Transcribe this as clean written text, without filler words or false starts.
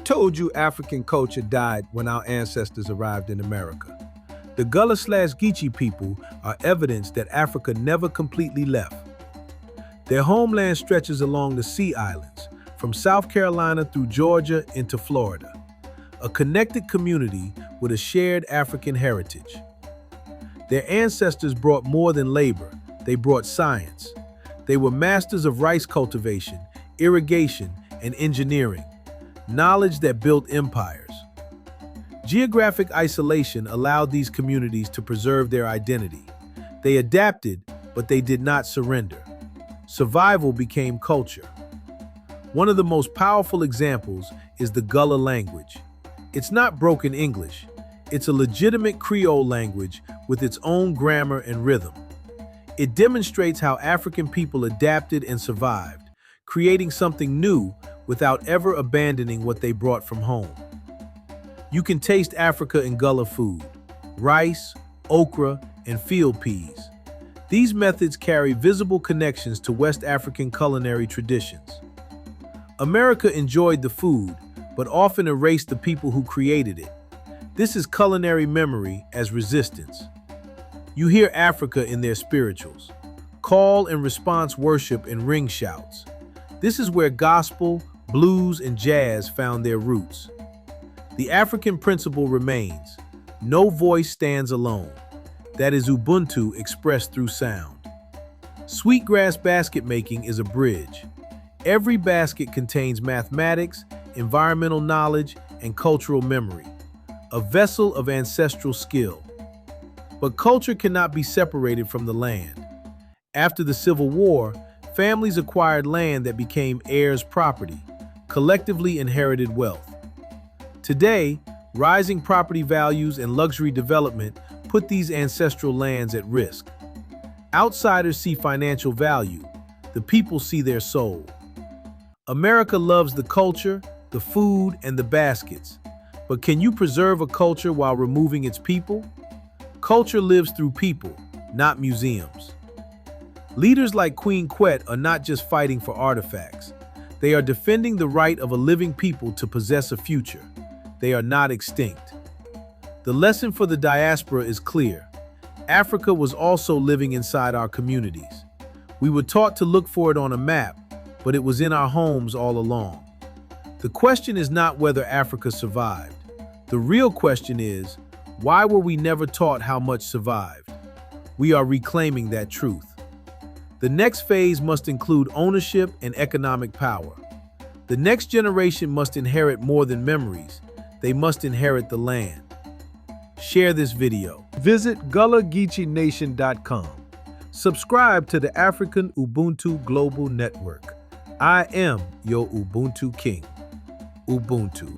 told you African culture died when our ancestors arrived in America. The Gullah/Geechee people are evidence that Africa never completely left. Their homeland stretches along the Sea Islands, from South Carolina through Georgia into Florida, a connected community with a shared African heritage. Their ancestors brought more than labor, they brought science. They were masters of rice cultivation, irrigation, and engineering, knowledge that built empires. Geographic isolation allowed these communities to preserve their identity. They adapted, but they did not surrender. Survival became culture. One of the most powerful examples is the Gullah language. It's not broken English. It's a legitimate Creole language with its own grammar and rhythm. It demonstrates how African people adapted and survived, creating something new without ever abandoning what they brought from home. You can taste Africa in Gullah food: rice, okra, and field peas. These methods carry visible connections to West African culinary traditions. America enjoyed the food, but often erased the people who created it. This is culinary memory as resistance. You hear Africa in their spirituals, call and response worship and ring shouts. This is where gospel, blues, and jazz found their roots. The African principle remains: no voice stands alone. That is Ubuntu expressed through sound. Sweetgrass basket making is a bridge. Every basket contains mathematics, environmental knowledge, and cultural memory, a vessel of ancestral skill. But culture cannot be separated from the land. After the Civil War, families acquired land that became heirs' property, collectively inherited wealth. Today, rising property values and luxury development put these ancestral lands at risk. Outsiders see financial value, the people see their soul. America loves the culture, the food, and the baskets. But can you preserve a culture while removing its people? Culture lives through people, not museums. Leaders like Queen Quet are not just fighting for artifacts. They are defending the right of a living people to possess a future. They are not extinct. The lesson for the diaspora is clear. Africa was also living inside our communities. We were taught to look for it on a map, but it was in our homes all along. The question is not whether Africa survived. The real question is, why were we never taught how much survived? We are reclaiming that truth. The next phase must include ownership and economic power. The next generation must inherit more than memories. They must inherit the land. Share this video. Visit GullahGeecheeNation.com. Subscribe to the African Ubuntu Global Network. I am your Ubuntu King. Ubuntu.